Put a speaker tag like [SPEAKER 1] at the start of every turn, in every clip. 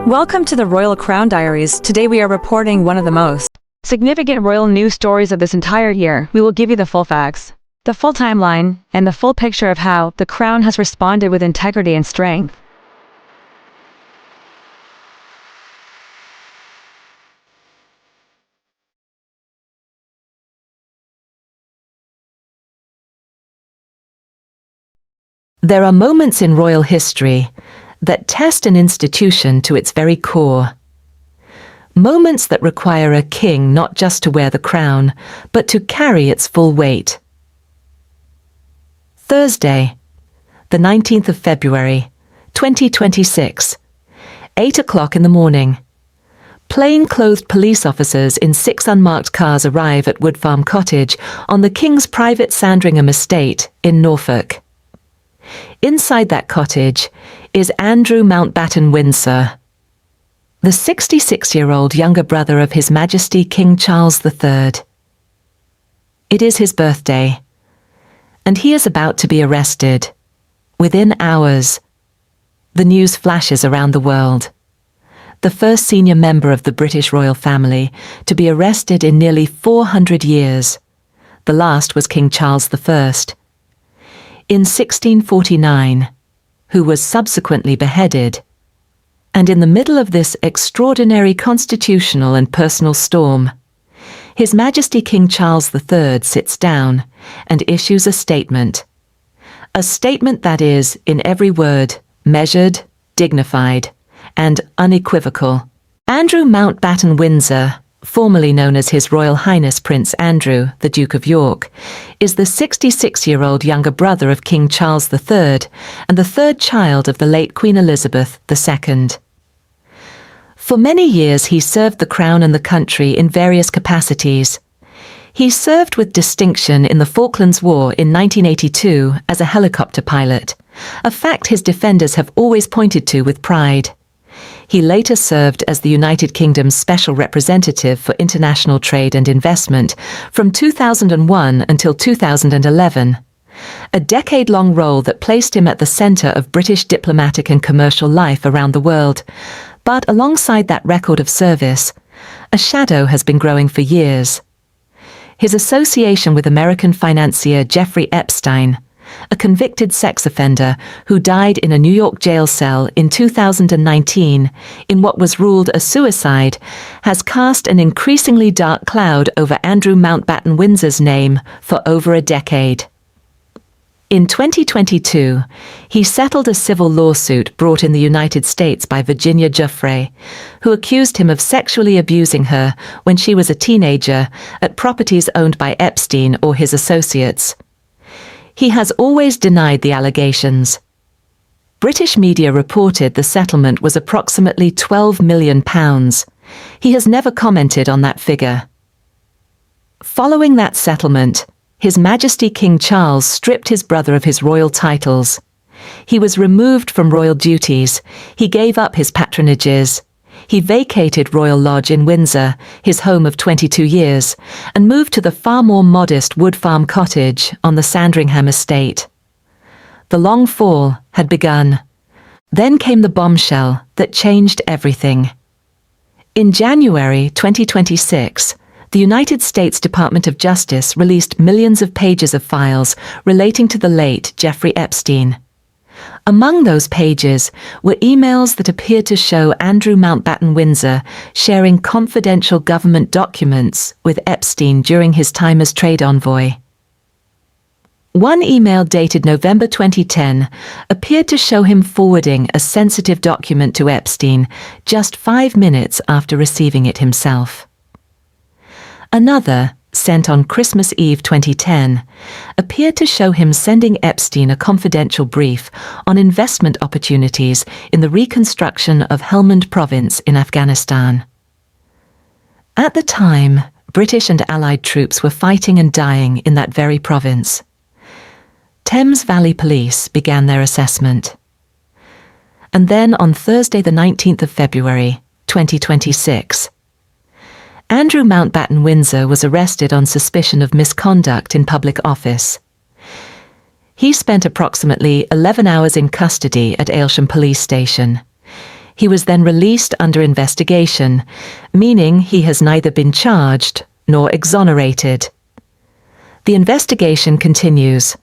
[SPEAKER 1] Welcome to the Royal Crown Diaries. Today we are reporting one of the most significant royal news stories of this entire year. We will give you the full facts, the full timeline, and the full picture of how the Crown has responded with integrity and strength.
[SPEAKER 2] There are moments in royal history that test an institution to its very core. Moments that require a king not just to wear the crown, but to carry its full weight. Thursday, the 19th of February, 2026, 8 o'clock in the morning. Plain-clothed police officers in 6 unmarked cars arrive at Wood Farm Cottage on the King's private Sandringham estate in Norfolk. Inside that cottage is Andrew Mountbatten-Windsor, the 66-year-old younger brother of His Majesty King Charles III. It is his birthday, and he is about to be arrested. Within hours, the news flashes around the world. The first senior member of the British royal family to be arrested in nearly 400 years. The last was King Charles I. In 1649, who was subsequently beheaded. And in the middle of this extraordinary constitutional and personal storm, His Majesty King Charles III sits down and issues a statement. A statement that is, in every word, measured, dignified, and unequivocal. Andrew Mountbatten-Windsor, formerly known as His Royal Highness Prince Andrew, the Duke of York, is the 66-year-old younger brother of King Charles III and the third child of the late Queen Elizabeth II. For many years he served the Crown and the country in various capacities. He served with distinction in the Falklands War in 1982 as a helicopter pilot, a fact his defenders have always pointed to with pride. He later served as the United Kingdom's Special Representative for International Trade and Investment from 2001 until 2011, a decade-long role that placed him at the centre of British diplomatic and commercial life around the world. But alongside that record of service, a shadow has been growing for years. His association with American financier Jeffrey Epstein, a convicted sex offender who died in a New York jail cell in 2019 in what was ruled a suicide, has cast an increasingly dark cloud over Andrew Mountbatten-Windsor's name for over a decade. In 2022, he settled a civil lawsuit brought in the United States by Virginia Giuffre, who accused him of sexually abusing her when she was a teenager at properties owned by Epstein or his associates. He has always denied the allegations. British media reported the settlement was approximately £12 million. He has never commented on that figure. Following that settlement, His Majesty King Charles stripped his brother of his royal titles. He was removed from royal duties. He gave up his patronages. He vacated Royal Lodge in Windsor, his home of 22 years, and moved to the far more modest Wood Farm Cottage on the Sandringham estate. The long fall had begun. Then came the bombshell that changed everything. In January 2026, the United States Department of Justice released millions of pages of files relating to the late Jeffrey Epstein. Among those pages were emails that appeared to show Andrew Mountbatten-Windsor sharing confidential government documents with Epstein during his time as trade envoy. One email dated November 2010 appeared to show him forwarding a sensitive document to Epstein just 5 minutes after receiving it himself. Another, sent on Christmas Eve 2010, appeared to show him sending Epstein a confidential brief on investment opportunities in the reconstruction of Helmand province in Afghanistan. At the time, British and Allied troops were fighting and dying in that very province. Thames Valley Police began their assessment. And then on Thursday the 19th of February, 2026, Andrew Mountbatten-Windsor was arrested on suspicion of misconduct in public office. He spent approximately 11 hours in custody at Aylsham Police Station. He was then released under investigation, meaning he has neither been charged nor exonerated. The investigation continues.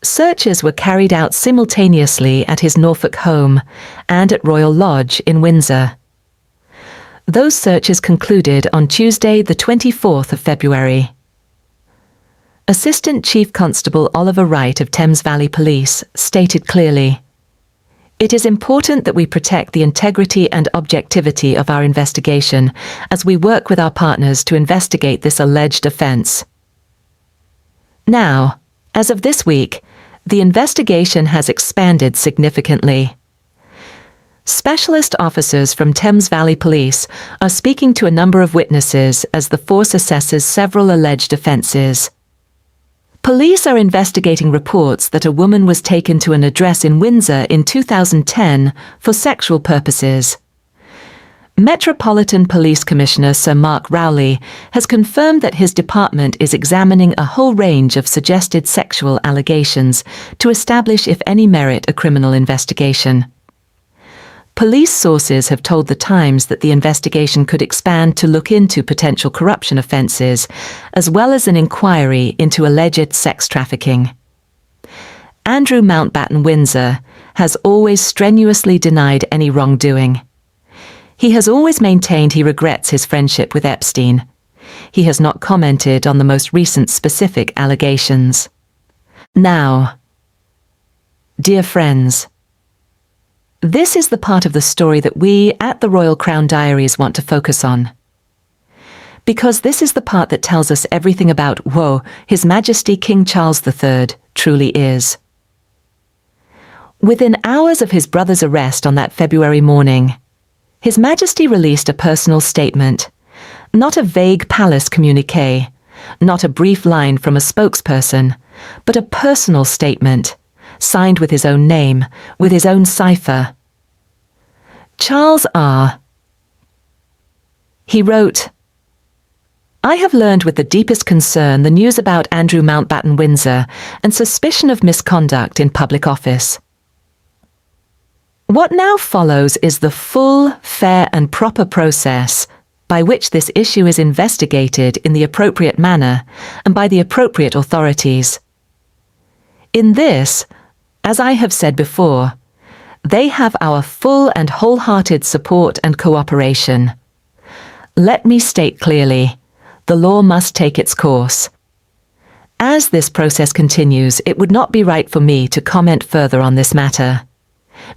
[SPEAKER 2] Searches were carried out simultaneously at his Norfolk home and at Royal Lodge in Windsor. Those searches concluded on Tuesday, the 24th of February. Assistant Chief Constable Oliver Wright of Thames Valley Police stated clearly, "It is important that we protect the integrity and objectivity of our investigation as we work with our partners to investigate this alleged offence." Now, as of this week, the investigation has expanded significantly. Specialist officers from Thames Valley Police are speaking to a number of witnesses as the force assesses several alleged offences. Police are investigating reports that a woman was taken to an address in Windsor in 2010 for sexual purposes. Metropolitan Police Commissioner Sir Mark Rowley has confirmed that his department is examining a whole range of suggested sexual allegations to establish if any merit a criminal investigation. Police sources have told The Times that the investigation could expand to look into potential corruption offences, as well as an inquiry into alleged sex trafficking. Andrew Mountbatten-Windsor has always strenuously denied any wrongdoing. He has always maintained he regrets his friendship with Epstein. He has not commented on the most recent specific allegations. Now, dear friends, this is the part of the story that we at the Royal Crown Diaries want to focus on. Because this is the part that tells us everything about who His Majesty King Charles III truly is. Within hours of his brother's arrest on that February morning, His Majesty released a personal statement, not a vague palace communiqué, not a brief line from a spokesperson, but a personal statement, signed with his own name, with his own cipher. Charles R. He wrote, "I have learned with the deepest concern the news about Andrew Mountbatten-Windsor and suspicion of misconduct in public office. What now follows is the full, fair and proper process by which this issue is investigated in the appropriate manner and by the appropriate authorities. In this, as I have said before, they have our full and wholehearted support and cooperation. Let me state clearly, the law must take its course. As this process continues, it would not be right for me to comment further on this matter.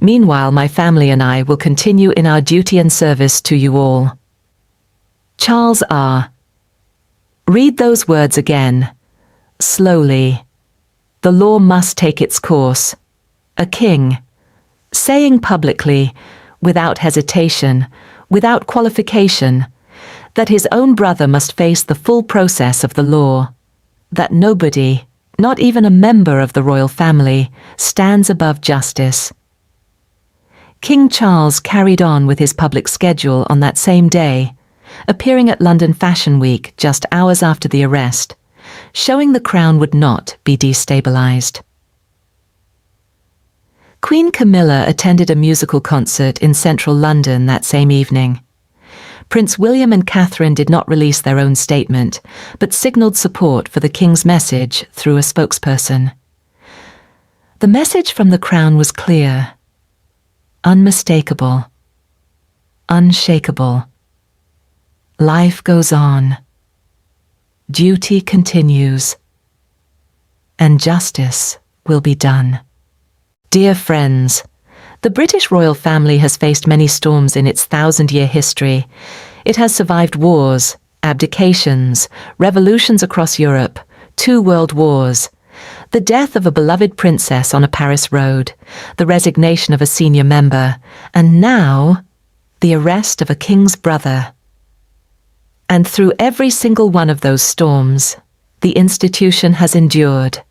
[SPEAKER 2] Meanwhile, my family and I will continue in our duty and service to you all." Charles R. Read those words again, slowly. The law must take its course. A king, saying publicly, without hesitation, without qualification, that his own brother must face the full process of the law, that nobody, not even a member of the royal family, stands above justice. King Charles carried on with his public schedule on that same day, appearing at London Fashion Week just hours after the arrest, showing the crown would not be destabilised. Queen Camilla attended a musical concert in central London that same evening. Prince William and Catherine did not release their own statement, but signalled support for the King's message through a spokesperson. The message from the Crown was clear, unmistakable, unshakable. Life goes on. Duty continues. And justice will be done. Dear friends, the British royal family has faced many storms in its 1,000-year history. It has survived wars, abdications, revolutions across Europe, 2 world wars, the death of a beloved princess on a Paris road, the resignation of a senior member, and now, the arrest of a king's brother. And through every single one of those storms, the institution has endured.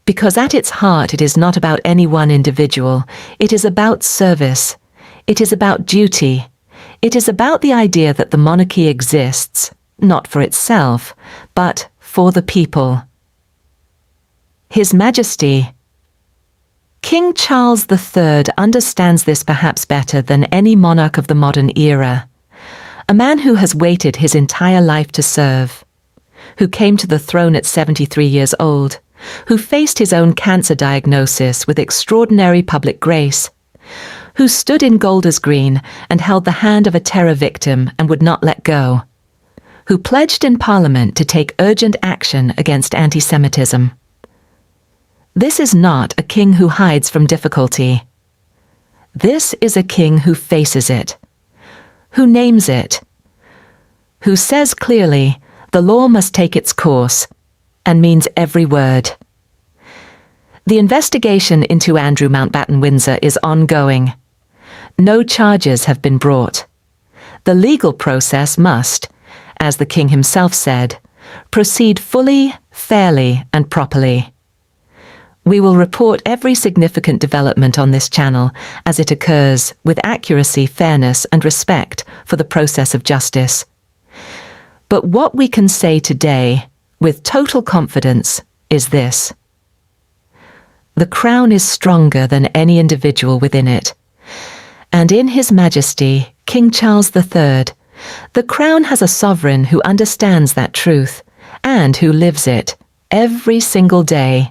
[SPEAKER 2] Because at its heart it is not about any one individual, it is about service, it is about duty, it is about the idea that the monarchy exists, not for itself, but for the people. His Majesty King Charles III understands this perhaps better than any monarch of the modern era. A man who has waited his entire life to serve, who came to the throne at 73 years old, who faced his own cancer diagnosis with extraordinary public grace, who stood in Golders Green and held the hand of a terror victim and would not let go, who pledged in Parliament to take urgent action against anti-Semitism. This is not a king who hides from difficulty. This is a king who faces it, who names it, who says clearly the law must take its course, and means every word. The investigation into Andrew Mountbatten-Windsor is ongoing. No charges have been brought. The legal process must, as the king himself said, proceed fully, fairly, and properly. We will report every significant development on this channel as it occurs with accuracy, fairness, and respect for the process of justice. But what we can say today, with total confidence, is this. The Crown is stronger than any individual within it. And in His Majesty, King Charles III, the Crown has a sovereign who understands that truth and who lives it every single day.